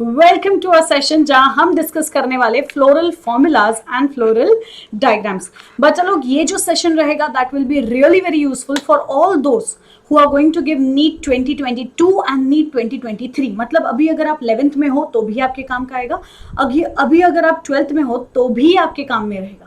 Welcome to a session जहां हम discuss करने वाले floral formulas and floral diagrams. बच्चा लोग, ये जो सेशन रहेगा that will be really very useful for all those who are going to give NEET 2022 and NEET 2023। मतलब अभी अगर आप 11th में हो तो भी आपके काम का आएगा, अभी अगर आप 12th में हो तो भी आपके काम में रहेगा।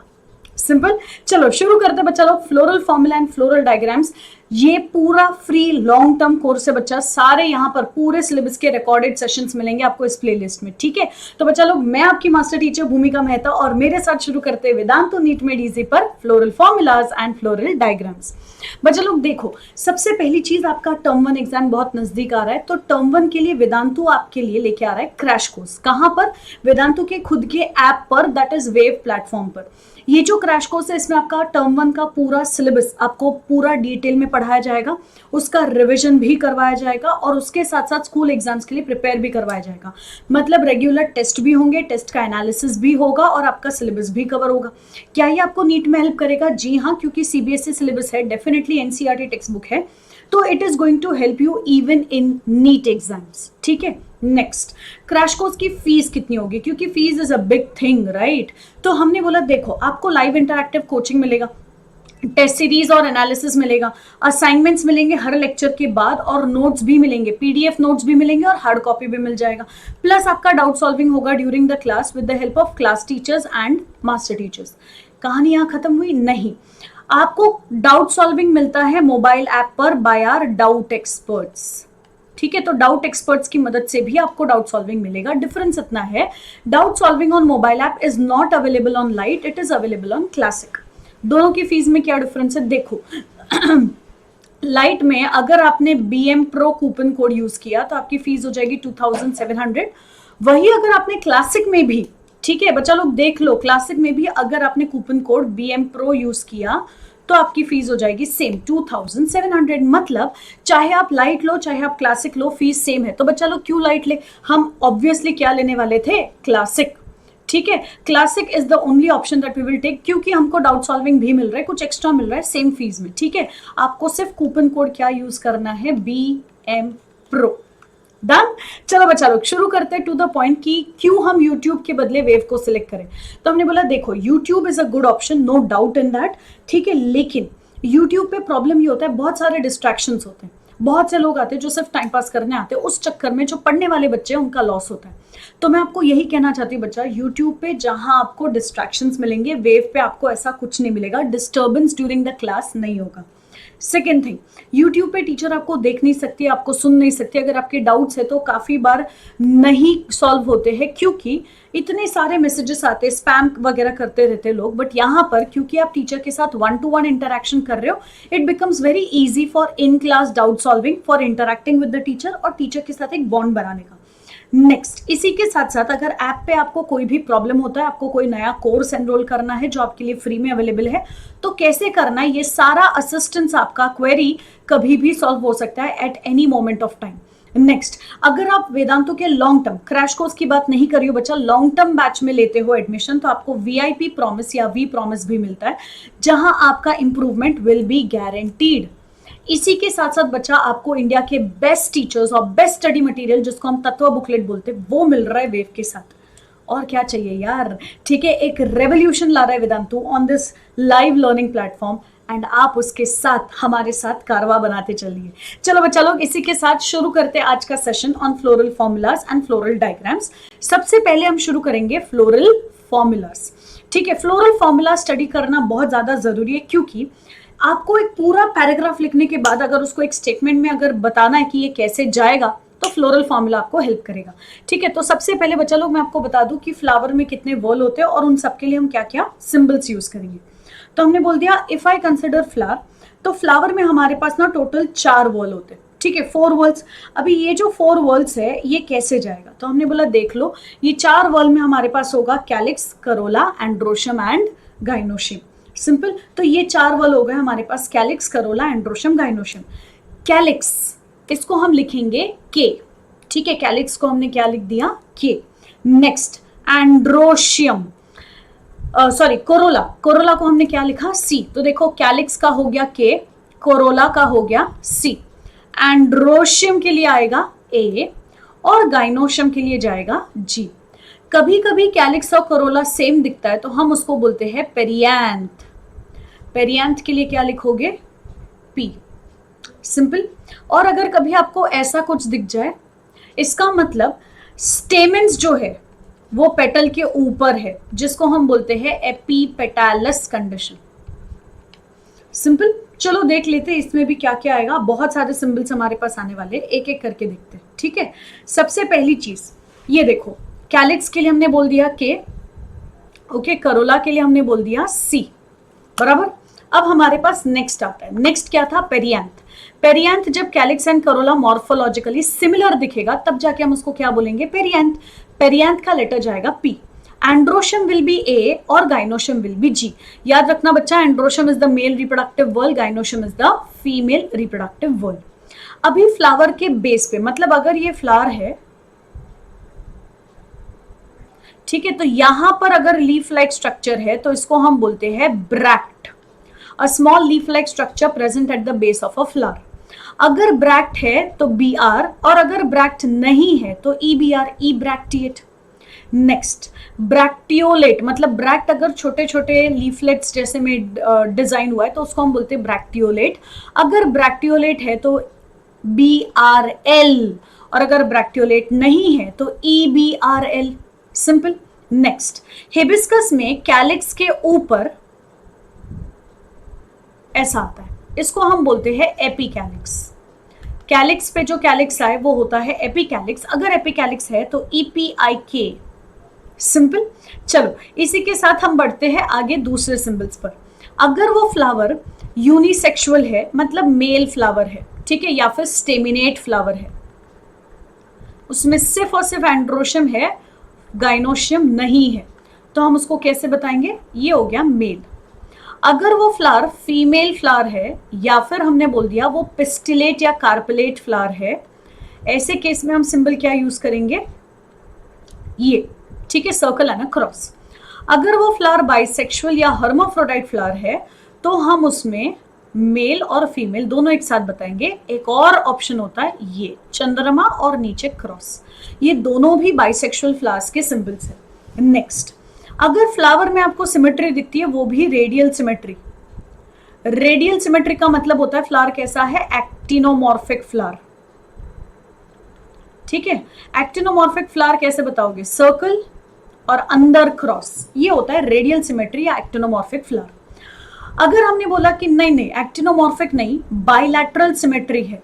सिंपल। चलो शुरू करते बच्चा लोग। Floral formula and floral diagrams, ये पूरा फ्री लॉन्ग टर्म कोर्स है बच्चा। सारे यहाँ पर पूरे सिलेबस के रिकॉर्डेड सेशंस मिलेंगे आपको इस प्लेलिस्ट में, ठीक है। तो बच्चा लोग, मैं आपकी मास्टर टीचर भूमिका मेहता और मेरे साथ शुरू करते हैं वेदांतो नीट मेड इजी पर floral formulas and floral diagrams. बच्चा लोग देखो, सबसे पहली चीज, आपका टर्म 1 एग्जाम बहुत नजदीक आ रहा है, तो टर्म 1 के लिए वेदांतु आपके लिए लेके आ रहा है क्रैश कोर्स। कहां पर? वेदांतु के खुद के ऐप पर, दैट इज वेव प्लेटफॉर्म पर। ये जो क्रैश कोर्स है इसमें आपका टर्म 1 का पूरा सिलेबस आपको पूरा डिटेल में पढ़ाया जाएगा, उसका रिवीजन भी करवाया जाएगा और उसके साथ साथ स्कूल एग्जाम्स के लिए प्रिपेयर भी करवाया जाएगा। मतलब रेगुलर टेस्ट भी होंगे, टेस्ट का एनालिसिस भी होगा और आपका सिलेबस भी कवर होगा। क्या ये आपको नीट में हेल्प करेगा? जी हाँ, क्योंकि सीबीएसई सिलेबस है, डेफिनेटली एनसीईआरटी टेक्स्ट बुक है, तो it is going to help you even in NEET exams, ठीक है। नेक्स्ट, क्रैश कोर्स की फीस कितनी होगी? क्योंकि fees is a big thing, right. तो हमने बोला देखो, आपको लाइव इंटरैक्टिव कोचिंग मिलेगा, टेस्ट सीरीज और एनालिसिस मिलेगा, असाइनमेंट्स मिलेंगे हर लेक्चर के बाद और नोट्स भी मिलेंगे, पीडीएफ नोट्स भी मिलेंगे और हार्ड कॉपी भी मिल जाएगा। प्लस आपका डाउट सॉल्विंग होगा during the class with the help of class teachers and master teachers. कहानी यहाँ खत्म हुई? नहीं, आपको डाउट सॉल्विंग मिलता है मोबाइल ऐप पर बाय आवर डाउट एक्सपर्ट्स, ठीक है। तो डाउट एक्सपर्ट्स की मदद से भी आपको डाउट सॉल्विंग मिलेगा। डिफरेंस इतना है, doubt solving on mobile app is not available on light, it is available on classic. दोनों की फीस में क्या डिफरेंस है देखो। लाइट में अगर आपने BM Pro coupon code use किया तो आपकी फीस हो जाएगी 2700। वही अगर आपने क्लासिक में भी, ठीक है बच्चा लोग देख लो, क्लासिक में भी अगर आपने coupon code BM Pro use किया तो आपकी फीस हो जाएगी सेम 2700। मतलब चाहे आप लाइट लो चाहे आप क्लासिक लो, फीस सेम है। तो बच्चा लोग क्यों लाइट ले? हम ऑब्वियसली क्या लेने वाले थे? क्लासिक, ठीक है। Classic is the only option that we will take, क्योंकि हमको डाउट सॉल्विंग भी मिल रहा है, कुछ एक्स्ट्रा मिल रहा है सेम फीस में, ठीक है। आपको सिर्फ कूपन कोड क्या यूज करना है? BM Pro। डन। चलो बच्चा लोग शुरू करते हैं टू द पॉइंट कि क्यों हम YouTube के बदले वेव को सिलेक्ट करें। तो हमने बोला देखो, YouTube is a good option, no doubt in that, ठीक है। लेकिन YouTube पे प्रॉब्लम ये होता है, बहुत सारे डिस्ट्रैक्शंस होते हैं, बहुत से लोग आते हैं जो सिर्फ टाइम पास करने आते हैं, उस चक्कर में जो पढ़ने वाले बच्चे हैं उनका लॉस होता है। तो मैं आपको यही कहना चाहती हूँ बच्चा, YouTube पे जहां आपको डिस्ट्रैक्शंस मिलेंगे, वेव पे आपको ऐसा कुछ नहीं मिलेगा, डिस्टर्बेंस ड्यूरिंग द क्लास नहीं होगा। सेकेंड थिंग, यूट्यूब पे टीचर आपको देख नहीं सकती, आपको सुन नहीं सकती। अगर आपके डाउट्स है तो काफी बार नहीं सॉल्व होते हैं, क्योंकि इतने सारे मैसेजेस आते हैं, स्पैम वगैरह करते रहते हैं लोग। बट यहाँ पर क्योंकि आप टीचर के साथ 1-to-1 इंटरेक्शन कर रहे हो, it becomes very easy for in class doubt solving, for interacting with the teacher और टीचर के साथ एक बॉन्ड बनाने का। नेक्स्ट, इसी के साथ साथ अगर ऐप पे आपको कोई भी प्रॉब्लम होता है, आपको कोई नया कोर्स एनरोल करना है जो आपके लिए फ्री में अवेलेबल है, तो कैसे करना है, ये सारा असिस्टेंस आपका क्वेरी कभी भी सॉल्व हो सकता है at any moment of time. Next, अगर आप वेदांतों के लॉन्ग टर्म क्रैश कोर्स की बात नहीं करियो बच्चा, लॉन्ग टर्म बैच में लेते हो एडमिशन, तो आपको VIP प्रॉमिस या V प्रॉमिस भी मिलता है, जहां आपका इंप्रूवमेंट विल बी गारंटीड। इसी के साथ साथ बच्चा आपको इंडिया के बेस्ट टीचर्स और बेस्ट स्टडी मटेरियल, जिसको हम तत्व बुकलेट बोलते हैं, वो मिल रहा है वेव के साथ। और क्या चाहिए यार, ठीक है। एक रेवोल्यूशन ला रहा है Vedantu on this live learning platform, and आप उसके साथ हमारे साथ कारवा बनाते चलिए। चलो बच्चा लोग, इसी के साथ शुरू करते हैं आज का session on floral formulas and floral diagrams. सबसे पहले हम शुरू करेंगे फ्लोरल फॉर्मूलाज, ठीक है। फ्लोरल फॉर्मूला स्टडी करना बहुत ज्यादा जरूरी है, क्योंकि आपको एक पूरा पैराग्राफ लिखने के बाद अगर उसको एक स्टेटमेंट में अगर बताना है कि ये कैसे जाएगा, तो फ्लोरल फॉर्मूला आपको हेल्प करेगा, ठीक है। तो सबसे पहले बच्चा लोग मैं आपको बता दूं कि फ्लावर में कितने वॉल होते हैं और उन सबके लिए हम क्या क्या सिंबल्स यूज करेंगे। तो हमने बोल दिया इफ आई कंसिडर फ्लावर, तो फ्लावर में हमारे पास ना टोटल 4 वॉल होते हैं, ठीक है, 4 वॉल्स। अभी ये जो 4 वॉल्स है ये कैसे जाएगा, तो हमने बोला देख लो, ये 4 वॉल में हमारे पास होगा calyx, corolla, androecium and gynoecium. Simple. तो ये 4 वॉल हो गए हमारे पास, calyx, corolla, androecium, gynoecium. Calyx, इसको हम लिखेंगे K, ठीक है। कैलिक्स को हमने क्या लिख दिया? K। Next, androecium, sorry Corolla, Corolla को हमने क्या लिखा? C। तो देखो, कैलिक्स का हो गया K, कोरोला का हो गया C, एंड्रोशियम के लिए आएगा A, और गाइनोशियम के लिए जाएगा जी। कभी कभी कैलिक्स और कोरोला सेम दिखता है तो हम उसको बोलते हैं पेरियांथ। पेरियांथ के लिए क्या लिखोगे? पी। सिंपल। और अगर कभी आपको ऐसा कुछ दिख जाए, इसका मतलब स्टेमेंस जो है वो पेटल के ऊपर है, जिसको हम बोलते हैं एपीपेटालस कंडीशन। सिंपल। चलो देख लेते हैं इसमें भी क्या क्या आएगा। बहुत सारे सिंबल्स हमारे पास आने वाले, एक एक करके देखते हैं, ठीक है। सबसे पहली चीज ये देखो, कैलिक्स के लिए हमने बोल दिया के, ओके, करोला के लिए हमने बोल दिया सी, बराबर। अब हमारे पास नेक्स्ट आता है, नेक्स्ट क्या था? पेरियांथ। पेरियांथ जब calyx and Corolla morphologically similar दिखेगा तब जाके हम उसको क्या बोलेंगे? पेरियांथ। पेरियांथ का लेटर जाएगा पी। एंड्रोशियम विल बी ए और गाइनोशियम विल बी जी। याद रखना बच्चा, androecium is the male reproductive wall, gynoecium is the female reproductive wall. अभी फ्लावर के बेस पे, मतलब अगर ये फ्लावर है, ठीक है, तो यहां पर अगर लीफ लाइक स्ट्रक्चर है तो इसको हम बोलते हैं bract. A small leaf like structure present at the base of a flower. अगर ब्रैक्ट है तो बी आर, और अगर ब्रैक्ट नहीं है तो E B R, ebracteate. Next, bracteolate, मतलब ब्रैक्ट अगर छोटे छोटे लीफलेट्स जैसे में डिजाइन हुआ है तो उसको हम बोलते हैं ब्रैक्टियोलेट। अगर ब्रैक्टियोलेट है तो बी आर एल, और अगर ब्रैक्टियोलेट नहीं है तो E B R L. Simple. Next, hibiscus में कैलिक्स के ऊपर ऐसा आता है, इसको हम बोलते हैं एपिकैलिक्स। कैलिक्स पे जो कैलिक्स आए वो होता है एपिकैलिक्स। अगर एपिकैलिक्स है तो EPIK। सिंपल। चलो इसी के साथ हम बढ़ते हैं आगे दूसरे सिंबल्स पर। अगर वो फ्लावर यूनिसेक्सुअल है, मतलब मेल फ्लावर है, ठीक है, या फिर स्टेमिनेट फ्लावर है, उसमें सिर्फ और सिर्फ एंड्रोशियम है, गाइनोशियम नहीं है, तो हम उसको कैसे बताएंगे? ये हो गया मेल। अगर वो फ्लावर फीमेल फ्लावर है, या फिर हमने बोल दिया वो पिस्टिलेट या कार्पेलेट फ्लावर है, ऐसे केस में हम सिंबल क्या यूज करेंगे? ये, ठीक है, सर्कल है ना, क्रॉस। अगर वो फ्लावर बाइसेक्सुअल या हर्माफ्रोडाइट फ्लावर है तो हम उसमें मेल और फीमेल दोनों एक साथ बताएंगे। एक और ऑप्शन होता है ये चंद्रमा और नीचे क्रॉस, ये दोनों भी बाइसेक्सुअल फ्लावर्स के सिंबल्स हैं। नेक्स्ट, अगर फ्लावर में आपको सिमेट्री दिखती है, वो भी रेडियल सिमेट्री। रेडियल सिमेट्री का मतलब होता है फ्लावर कैसा है? एक्टिनोमॉर्फिक फ्लावर, ठीक है। एक्टिनोमॉर्फिक फ्लावर कैसे बताओगे? सर्कल और अंदर क्रॉस, ये होता है रेडियल सिमेट्री या एक्टिनोमॉर्फिक फ्लावर। अगर हमने बोला कि नहीं नहीं एक्टिनोमॉर्फिक नहीं, बाइलैटरल सिमेट्री है,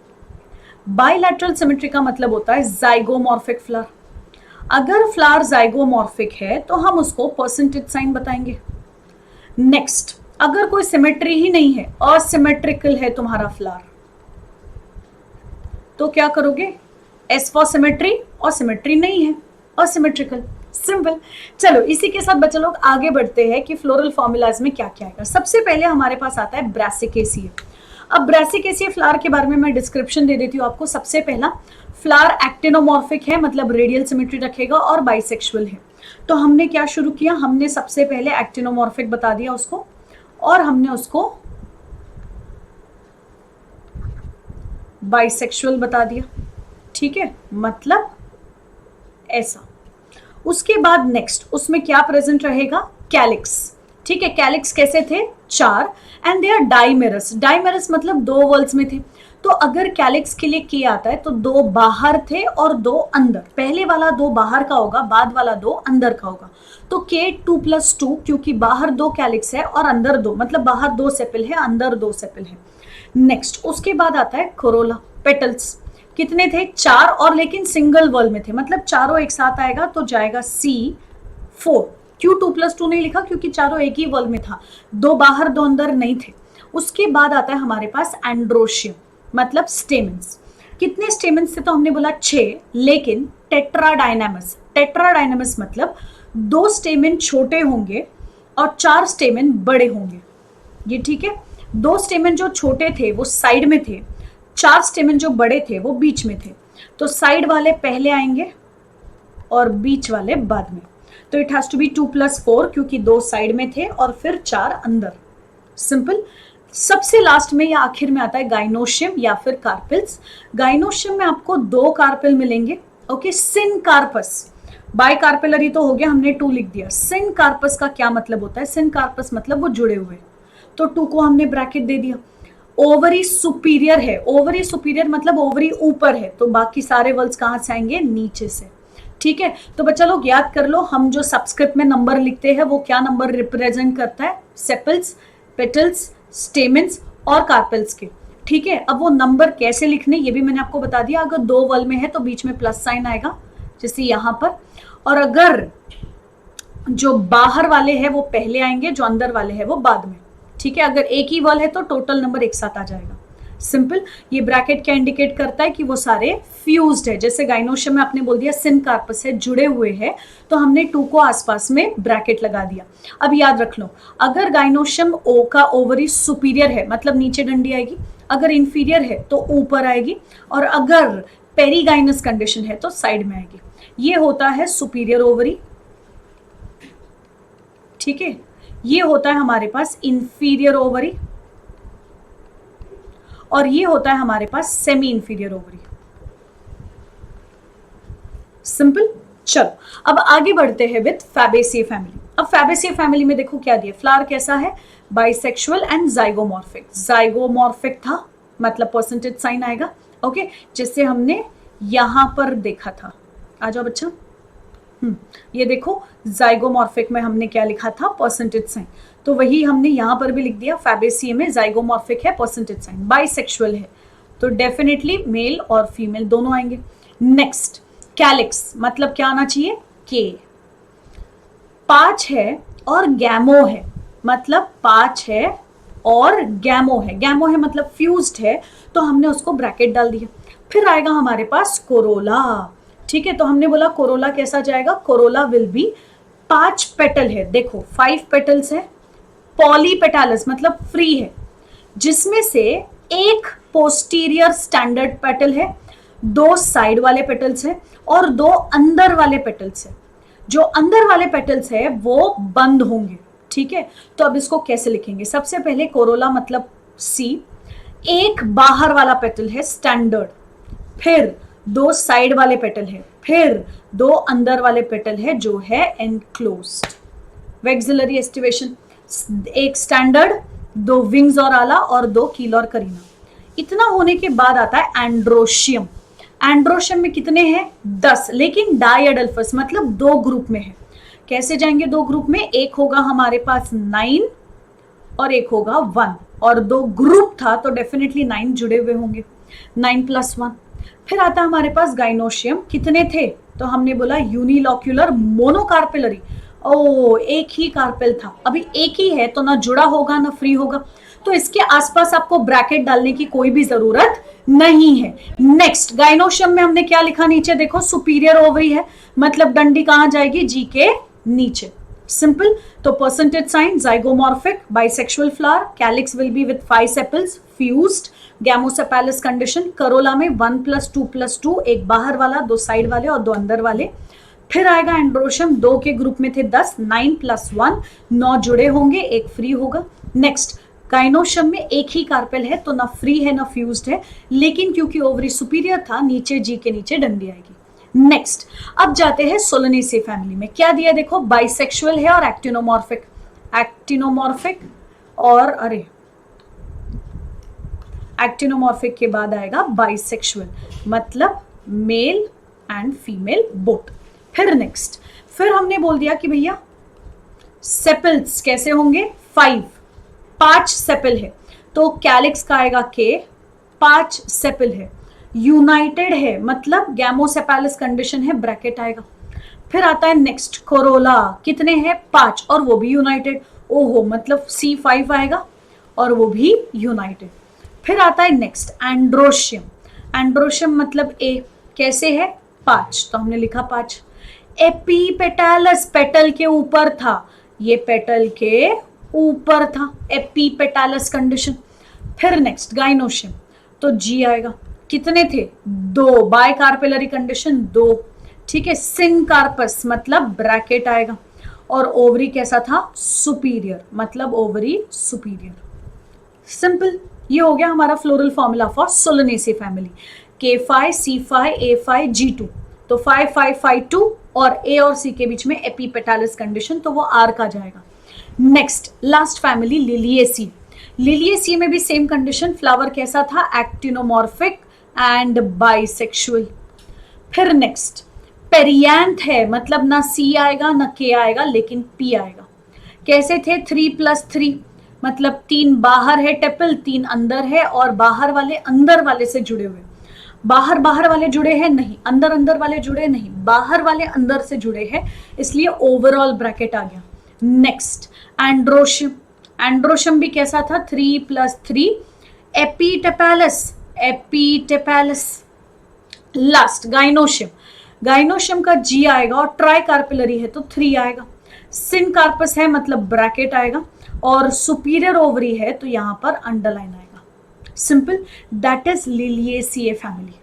बाइलैटरल सिमेट्री का मतलब होता है जाइगोमॉर्फिक फ्लावर। अगर फ्लावर जाइगोमॉर्फिक है तो हम उसको परसेंटेज साइन बताएंगे। नेक्स्ट, अगर कोई सिमेट्री ही नहीं है, असिमेट्रिकल है तुम्हारा फ्लावर, तो क्या करोगे? एस फॉर सिमेट्री, और सिमेट्री नहीं है, असिमेट्रिकल। सिंपल। चलो इसी के साथ बच्चे लोग आगे बढ़ते हैं कि फ्लोरल फॉर्मूलाज में क्या क्या आएगा। सबसे पहले हमारे पास आता है ब्रासिकेसिए। अब ब्रासिकेसिए फ्लावर के बारे में मैं डिस्क्रिप्शन दे देती हूँ आपको। सबसे पहला, फ्लावर एक्टिनोमॉर्फिक है, मतलब रेडियल सिमेट्री रखेगा और बाइसेक्सुअल है। तो हमने क्या शुरू किया? हमने सबसे पहले एक्टिनोमॉर्फिक बता दिया उसको, और हमने उसको बाइसेक्सुअल बता दिया, ठीक है, मतलब ऐसा। उसके बाद नेक्स्ट उसमें क्या प्रेजेंट रहेगा? कैलिक्स, ठीक है। कैलिक्स कैसे थे? 4, एंड दे आर डाइमेरस। डाइमेरस मतलब 2 वर्ल्स में थे। तो अगर कैलिक्स के लिए के आता है तो 2 बाहर थे और 2 अंदर। पहले वाला 2 बाहर का होगा, बाद वाला 2 अंदर का होगा। तो के 2+2, क्योंकि बाहर 2 कैलिक्स है और अंदर 2, मतलब बाहर 2 सेपल है, अंदर 2 सेपल है। नेक्स्ट उसके बाद आता है कोरोला, पेटल्स। कितने थे? 4, और लेकिन सिंगल वर्ल में थे, मतलब चारों एक साथ आएगा तो जाएगा C4। क्यों 2+2 नहीं लिखा? क्योंकि चारों एक ही वर्ल में था, 2 बाहर 2 अंदर नहीं थे। उसके बाद आता है हमारे पास एंड्रोशियम, मतलब स्टेमेंस। कितने स्टेमेंस थे? तो हमने बोला 6, लेकिन टेट्राडाइनामस। टेट्राडाइनामस मतलब 2 स्टेमेन छोटे होंगे और 4 स्टेमेन बड़े होंगे, ये ठीक है। 2 स्टेमेन जो छोटे थे वो साइड में थे, 4 स्टेमेन जो बड़े थे वो बीच में थे। तो साइड वाले पहले आएंगे और बीच वाले बाद में। तो इट हैज टू बी 2+4, क्योंकि 2 साइड में थे और फिर 4 अंदर। सिंपल। सबसे लास्ट में या आखिर में आता है गाइनोशियम या फिर कार्पेल्स। गाइनोशियम में आपको 2 कार्पेल मिलेंगे, ओके, सिनकार्पस, बाइकार्पेलरी तो हो गया, हमने 2 लिख दिया। सिनकार्पस का क्या मतलब होता है? सिनकार्पस मतलब वो जुड़े हुए, तो 2 को हमने ब्रैकेट दे दिया। ओवरी सुपीरियर है, ओवरी सुपीरियर मतलब ओवरी ऊपर है, तो बाकी सारे वर्ड्स कहां से आएंगे? नीचे से। ठीक है, तो बच्चा लोग याद कर लो, हम जो सबस्क्रिप्ट में नंबर लिखते हैं वो क्या नंबर रिप्रेजेंट करता है? सेपल्स, पेटल्स, स्टेमेंस और कार्पेल्स के। ठीक है, अब वो नंबर कैसे लिखने ये भी मैंने आपको बता दिया। अगर 2 वल में है तो बीच में प्लस साइन आएगा, जैसे यहां पर, और अगर जो बाहर वाले हैं वो पहले आएंगे, जो अंदर वाले हैं वो बाद में। ठीक है, अगर एक ही वल है तो टोटल नंबर एक साथ आ जाएगा। सिंपल। ये ब्रैकेट क्या इंडिकेट करता है? कि वो सारे फ्यूज्ड है। जैसे गाइनोशियम में आपने बोल दिया सिनकार्पस है, जुड़े हुए हैं, तो हमने 2 को आसपास में ब्रैकेट लगा दिया। अब याद रख लो, अगर गाइनोशियम ओ का ओवरी सुपीरियर है मतलब नीचे डंडी आएगी, अगर इंफीरियर है तो ऊपर आएगी, और अगर पेरीगाइनस कंडीशन है तो साइड में आएगी। ये होता है सुपीरियर ओवरी। ठीक है, ये होता है हमारे पास इंफीरियर ओवरी, और ये होता है हमारे पास सेमी इंफीरियर ओवरी। सिंपल। चलो अब आगे बढ़ते हैं विद फैबेसिए फैमिली। अब फैबेसिए फैमिली में देखो क्या दिया, फ्लावर कैसा है? Bisexual and zygomorphic. जाइगोमॉर्फिक था मतलब परसेंटेज साइन आएगा। ओके, जैसे हमने यहां पर देखा था। आ जाओ बच्चा। ये देखो जाइगोमॉर्फिक में हमने क्या लिखा था? Percentage sign. तो वही हमने यहां पर भी लिख दिया, फैबेसिए में जाइगोमॉर्फिक है, परसेंटेज साइन। बाइसेक्सुअल है तो डेफिनेटली मेल और फीमेल दोनों आएंगे। नेक्स्ट, कैलिक्स मतलब क्या आना चाहिए? के। 5 है और गैमो है, मतलब 5 है और गैमो है। गैमो है मतलब फ्यूज्ड है, तो हमने उसको ब्रैकेट डाल दिया। फिर आएगा हमारे पास कोरोला। ठीक है, तो हमने बोला कोरोला कैसा जाएगा? कोरोला विल बी 5 पेटल है, देखो 5 पेटल्स है, पॉलीपेटालस मतलब फ्री है, जिसमें से एक पोस्टीरियर स्टैंडर्ड पेटल है, 2 साइड वाले पेटल्स है और 2 अंदर वाले पेटल्स है। जो अंदर वाले पेटल्स है वो बंद होंगे। ठीक है, तो अब इसको कैसे लिखेंगे? सबसे पहले कोरोला मतलब सी, एक बाहर वाला पेटल है स्टैंडर्ड, फिर 2 साइड वाले पेटल है, फिर 2 अंदर वाले पेटल है जो है एनक्लोज्ड। वेक्सिलरी एस्टिवेशन, एक स्टैंडर्ड, 2 विंग्स और आला और 2 कील और करीना। इतना होने के बाद आता है एंड्रोशियम। एंड्रोशियम में कितने हैं? 10, लेकिन डाइएडल्फस मतलब 2 ग्रुप में है। कैसे जाएंगे 2 ग्रुप में? एक होगा हमारे पास 9 और एक होगा 1, और 2 ग्रुप था तो डेफिनेटली 9 जुड़े हुए होंगे, 9 + 1। फिर आता है हमारे पास गाइनोशियम, कितने थे? तो हमने बोला यूनिलॉक्यूलर मोनोकार्पेलरी। ओ, एक ही कार्पेल था, अभी एक ही है तो ना जुड़ा होगा ना फ्री होगा, तो इसके आसपास आपको ब्रैकेट डालने की कोई भी जरूरत नहीं है। नेक्स्ट, गाइनोशियम में हमने क्या लिखा नीचे? देखो सुपीरियर ओवरी है, मतलब डंडी कहां जाएगी? जी के नीचे। सिंपल। तो percentage sign zygomorphic, bisexual flower, calyx will be with 5 sepals, fused, gamosepalous condition. Corolla में 1 + 2 + 2, एक बाहर वाला, 2 साइड वाले और 2 अंदर वाले। फिर आएगा एंड्रोशियम, 2 के ग्रुप में थे 10, 9 + 1, 9 जुड़े होंगे, एक फ्री होगा। नेक्स्ट, गाइनोशियम में एक ही कार्पेल है तो ना फ्री है ना फ्यूज्ड है, लेकिन क्योंकि ओवरी सुपीरियर था, नीचे जी के नीचे डंडी आएगी। नेक्स्ट, अब जाते हैं सोलनेसी फैमिली में। क्या दिया देखो, बाइसेक्सुअल है और एक्टिनोमॉर्फिक। एक्टिनोमॉर्फिक और एक्टिनोमॉर्फिक के बाद आएगा बाइसेक्सुअल, मतलब मेल एंड फीमेल बोथ। फिर नेक्स्ट, फिर हमने बोल दिया कि भैया सेपल्स कैसे होंगे? 5 सेपल है, तो कैलिक्स का आएगा के, 5 सेपल है, यूनाइटेड है मतलब गैमोसेपेलस कंडीशन है, ब्रैकेट आएगा। फिर आता है नेक्स्ट कोरोला, कितने हैं? 5 और वो भी यूनाइटेड। ओहो, मतलब C5 आएगा और वो भी यूनाइटेड। फिर आता है नेक्स्ट एंड्रोशियम। एंड्रोशियम मतलब ए, कैसे है? 5, तो हमने लिखा 5। एपीपेटालस पेटल के ऊपर था, ये पेटल के ऊपर था, एपीपेटालस कंडीशन। फिर नेक्स्ट गाइनोशियम, तो जी आएगा, कितने थे? 2, बाइकार्पेलरी कंडीशन 2। ठीक है, सिनकार्पस मतलब ब्रैकेट आएगा, और ओवरी कैसा था? सुपीरियर, मतलब ओवरी सुपीरियर। सिंपल। ये हो गया हमारा floral formula for Solanaceae family. K5, C5, A5, G2। तो 5 5 5 2 और ए और सी के बीच में एपीपेटालिस कंडीशन, तो वो आर का जाएगा। Next last family Liliaceae. Liliaceae में भी सेम कंडीशन, फ्लावर कैसा था, एक्टिनोमॉर्फिक एंड बाइसेक्सुअल। फिर नेक्स्ट पेरियांथ है, मतलब ना सी आएगा ना के आएगा लेकिन पी आएगा। कैसे थे, 3+3, मतलब 3 बाहर है टेपल, 3 अंदर है, और बाहर वाले अंदर वाले से जुड़े हुए। बाहर बाहर वाले जुड़े हैं नहीं, अंदर अंदर वाले जुड़े नहीं, बाहर वाले अंदर से जुड़े हैं, इसलिए ओवरऑल ब्रैकेट आ गया। Next androecium. एंड्रोशियम भी कैसा था, 3+3, epitepalous, epitepalous. Last gynoecium. Gynoecium का जी आएगा और ट्राई कार्पिलरी है तो 3 आएगा। सिनकार्पस है मतलब ब्रैकेट आएगा, और सुपीरियर ओवरी है तो यहां पर अंडरलाइन आएगा। Simple, that is लिलिएसिए family.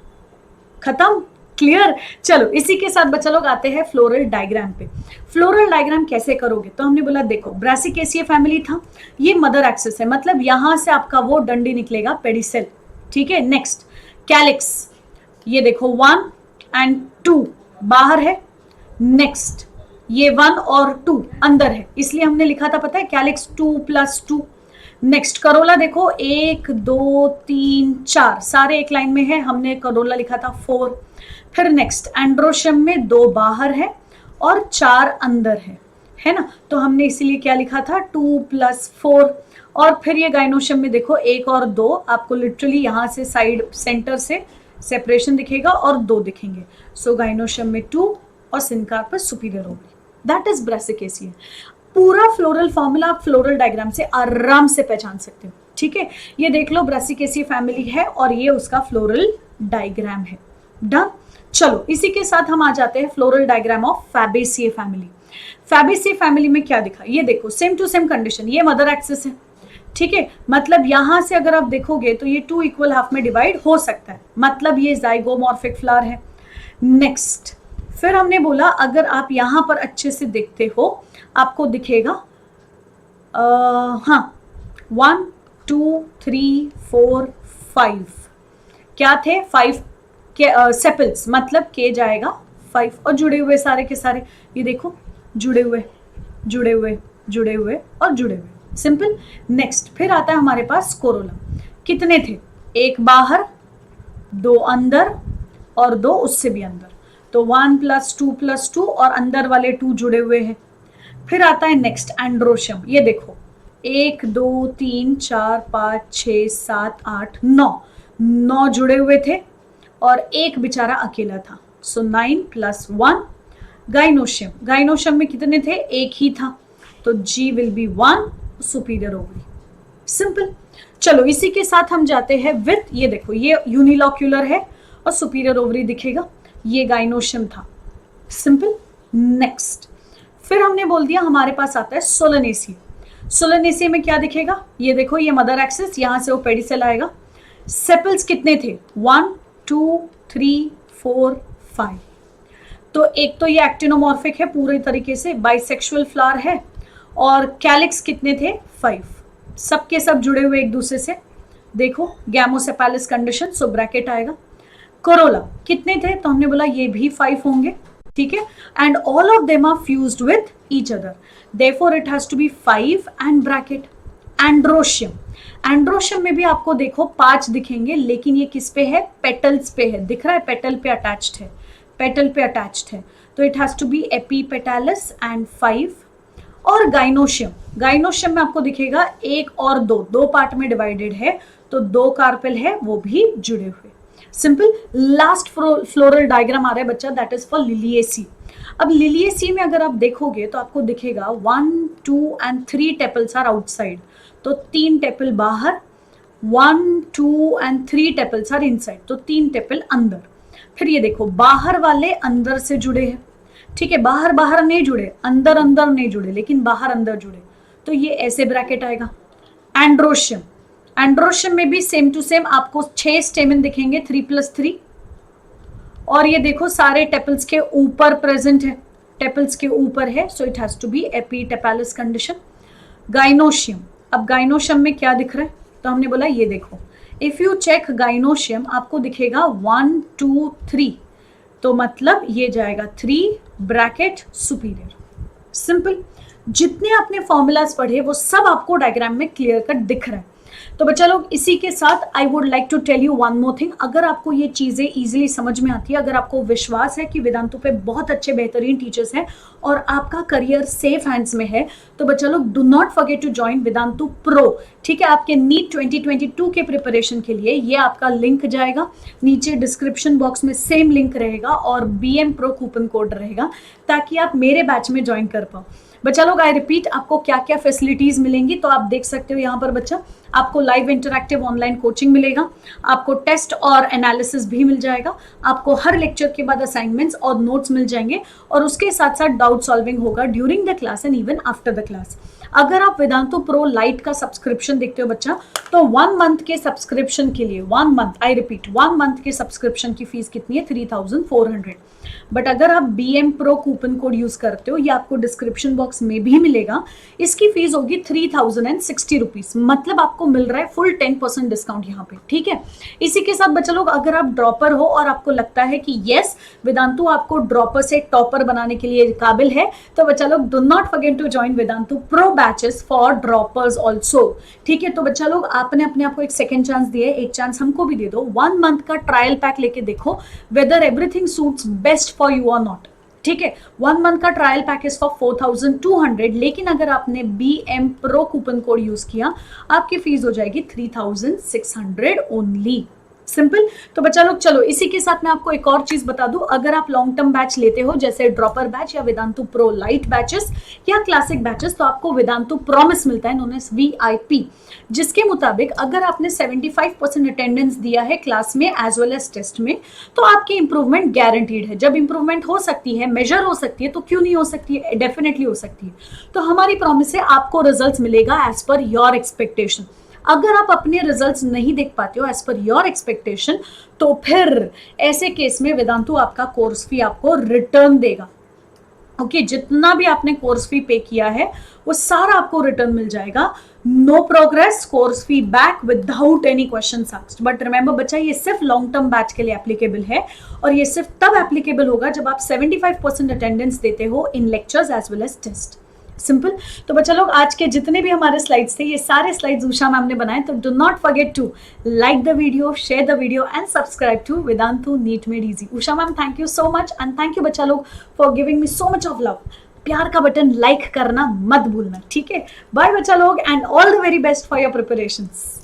खत्म, क्लियर। चलो इसी के साथ बच्चा लोग आते हैं फ्लोरल डायग्राम पे। फ्लोरल डायग्राम कैसे करोगे, तो हमने बोला देखो ब्रासिकेसिए फैमिली था, ये मदर एक्सिस है, मतलब यहां से आपका वो डंडी निकलेगा पेडिसेल, ठीक है। नेक्स्ट कैलिक्स, ये देखो 1 and 2 बाहर है, नेक्स्ट ये 1 और 2 अंदर है, इसलिए हमने लिखा था पता है कैलिक्स 2+2। नेक्स्ट करोला देखो 1 2 3 4 सारे एक लाइन में है, हमने करोला लिखा था 4। फिर नेक्स्ट एंड्रोशियम में 2 बाहर है और 4 अंदर है ना, तो हमने इसीलिए क्या लिखा था 2+4। और फिर ये गाइनोशियम में देखो 1 और 2, आपको लिटरली यहां से साइड सेंटर से सेपरेशन दिखेगा और 2 दिखेंगे, सो गाइनोशियम में 2 और syncarpous superior ovary, that is Brassicaceae. पूरा फ्लोरल फॉर्मूला आप फ्लोरल डायग्राम से आराम से पहचान सकते हो, ठीक है। ये देख लो ब्रासिकेसिया फैमिली है और ये उसका फ्लोरल डायग्राम है। डन। चलो इसी के साथ हम आ जाते हैं floral diagram of Fabaceae family. Fabaceae family में क्या दिखा, ये देखो सेम टू सेम कंडीशन, ये मदर एक्सिस है, ठीक है, मतलब यहां से अगर आप देखोगे तो ये 2 इक्वल हाफ में डिवाइड हो सकता है, मतलब ये जाइगोमॉर्फिक फ्लावर है। नेक्स्ट फिर हमने बोला अगर आप यहां पर अच्छे से देखते हो आपको दिखेगा हाँ 1 2 3 4 5 क्या थे, 5 के सेपल्स, मतलब के जाएगा 5 और जुड़े हुए सारे के सारे, ये देखो जुड़े हुए जुड़े हुए जुड़े हुए और जुड़े हुए, सिंपल। नेक्स्ट फिर आता है हमारे पास कोरोला, कितने थे, 1 बाहर 2 अंदर और 2 उससे भी अंदर, तो 1+2+2 और अंदर वाले 2 जुड़े हुए हैं। फिर आता है नेक्स्ट एंड्रोशियम, ये देखो 1 2 3 4 5 6 7 8 9 जुड़े हुए थे और एक बेचारा अकेला था, सो 9+1। गाइनोशियम, गाइनोशियम में कितने थे, 1 ही था, तो G will be 1 superior ovary, simple. चलो इसी के साथ हम जाते हैं विथ, ये देखो ये यूनिलॉक्यूलर है और सुपीरियर ओवरी दिखेगा, ये गाइनोशियम था, सिंपल। नेक्स्ट फिर हमने बोल दिया हमारे पास आता है सोलनेसिया। सोलनेसिया में क्या दिखेगा, ये देखो ये मदर एक्सिस, यहां से वो पेडिसेल आएगा। सेपल्स कितने थे, 1 2 3 4 5, तो एक तो ये एक्टिनोमॉर्फिक है पूरे तरीके से, बाइसेक्सुअल फ्लावर है, और कैलिक्स कितने थे, 5, सबके सब जुड़े हुए एक दूसरे से, देखो गैमोसेपालिस कंडीशन, सो ब्रैकेट आएगा। कोरोला कितने थे, तो हमने बोला ये भी 5 होंगे, ठीक है, and all of them are fused with each other, therefore it has to be 5 and bracket. Androecium, androecium में भी आपको देखो 5 दिखेंगे, लेकिन ये किस पे है, पेटल्स पे है, दिख रहा है पेटल पे अटैच्ड है, पेटल पे अटैच्ड है, तो it has to be epipetalous and 5। और गाइनोशियम, गाइनोशियम में आपको दिखेगा 1 और 2 पार्ट में डिवाइडेड है, तो 2 कार्पेल है वो भी जुड़े हुए, सिंपल। लास्ट फ्लोरल डायग्राम आ रहा है बच्चा, दैट इज फॉर लिलिएसी। अब लिलिएसी में अगर आप देखोगे तो आपको दिखेगा 1 2 and 3 टेपल्स आर आउटसाइड, तो 3 टेपल बाहर, 1 2 and 3 टेपल्स आर इनसाइड, तो 3 टेपल अंदर। फिर ये देखो बाहर वाले अंदर से जुड़े हैं, ठीक है, बाहर बाहर नहीं जुड़े, अंदर अंदर नहीं जुड़े, लेकिन बाहर अंदर जुड़े, तो ये ऐसे ब्रैकेट आएगा। एंड्रोशियम, एंड्रोशियम में भी सेम टू सेम आपको 6 स्टेमन दिखेंगे, 3+3, और ये देखो सारे टेपल्स के ऊपर प्रेजेंट है, टेपल्स के ऊपर है, so it has to be epitepalous condition. Gynoecium, अब गाइनोशियम में क्या दिख रहा है, तो हमने बोला ये देखो, इफ यू चेक गाइनोशियम आपको दिखेगा 1 2 3, तो मतलब ये जाएगा 3 ब्रैकेट सुपीरियर। सिंपल। जितने आपने फॉर्मूलाज पढ़े वो सब आपको डायग्राम में क्लियर कट दिख रहा है। तो बच्चा लोग इसी के साथ I would like to tell you one more thing. अगर आपको ये चीजें इजीली समझ में आती है, अगर आपको विश्वास है कि वेदांतु पे बहुत अच्छे बेहतरीन टीचर्स हैं और आपका करियर सेफ हैंड्स में है, तो बच्चा लोग do not forget to join Vedantu pro. ठीक है, आपके नीट 2022 के प्रिपरेशन के लिए ये आपका लिंक जाएगा नीचे डिस्क्रिप्शन बॉक्स में, सेम लिंक रहेगा और BM प्रो कूपन कोड रहेगा ताकि आप मेरे बैच में ज्वाइन कर पाओ। बच्चा लोग आई रिपीट, आपको क्या क्या फैसिलिटीज मिलेंगी तो आप देख सकते हो यहाँ पर बच्चा। आपको लाइव इंटरैक्टिव ऑनलाइन कोचिंग मिलेगा, आपको टेस्ट और एनालिसिस भी मिल जाएगा, आपको हर लेक्चर के बाद असाइनमेंट्स और नोट्स मिल जाएंगे और उसके साथ साथ डाउट सॉल्विंग होगा during the class and even after the class. अगर आप वेदांतु प्रो लाइट का सब्सक्रिप्शन देखते हो बच्चा, तो 1 मंथ के सब्सक्रिप्शन के लिए 1 मंथ, आई रिपीट 1 मंथ के सब्सक्रिप्शन की फीस कितनी है? 3400। बट अगर आप BM pro coupon code use करते हो, ये आपको डिस्क्रिप्शन बॉक्स में भी मिलेगा, इसकी फीस होगी 3060 रुपीज। मतलब आपको मिल रहा है फुल 10% डिस्काउंट यहाँ पे। ठीक है, इसी के साथ बच्चा लोग अगर आप ड्रॉपर हो और आपको लगता है कि यस वेदांतु आपको ड्रॉपर से टॉपर बनाने के लिए काबिल है, तो बच्चा लोग do not forget to join Vedantu pro batches for droppers also. ठीक है, तो बच्चा लोग आपने अपने आप को एक सेकेंड चांस दिया है, एक चांस हमको भी दे दो। 1 मंथ का ट्रायल पैक लेके देखो whether everything suits best for you और नॉट। ठीक है, 1 मंथ का ट्रायल पैकेज फॉर 4200, लेकिन अगर आपने BM pro coupon code use किया आपकी फीस हो जाएगी 3600 ओनली। सिंपल। तो बच्चा लोग चलो इसी के साथ मैं आपको एक और चीज बता दूं, अगर आप लॉन्ग टर्म बैच लेते हो जैसे ड्रॉपर बैच या वेदांतु प्रो लाइट बैचेस या क्लासिक बैचेस, तो आपको वेदांतु प्रॉमिस मिलता है, नोन एज VIP, जिसके मुताबिक अगर आपने 75% अटेंडेंस दिया है क्लास में एज वेल एज टेस्ट में, तो आपकी इंप्रूवमेंट गारंटीड है। जब इंप्रूवमेंट हो सकती है, मेजर हो सकती है, तो क्यों नहीं हो सकती है? डेफिनेटली हो सकती है। तो हमारी प्रॉमिस है आपको रिजल्ट मिलेगा एज पर योर एक्सपेक्टेशन। अगर आप अपने रिजल्ट्स नहीं देख पाते हो एज पर योर एक्सपेक्टेशन, तो फिर ऐसे केस में वेदांतु आपका कोर्स फी आपको रिटर्न देगा। ओके, जितना भी आपने कोर्स फी पे किया है वो सारा आपको रिटर्न मिल जाएगा। No progress, course fee back without any question asked. But remember बच्चा, ये सिर्फ लॉन्ग टर्म बैच के लिए एप्लीकेबल है और ये सिर्फ तब एप्लीकेबल होगा जब आप 75% अटेंडेंस देते हो in lectures as well as test. Simple. तो बच्चा लोग आज के जितने भी हमारे स्लाइड्स थे, ये सारे स्लाइड्स उषा मैम ने बनाए। तो do not forget to like the video, share the video and subscribe to Vedantu NEET made easy. Usha ma'am thank you so much and thank you बच्चा लोग for giving me so much of love. प्यार का button like करना मत भूलना। ठीक है, bye बच्चा लोग and all the very best for your preparations.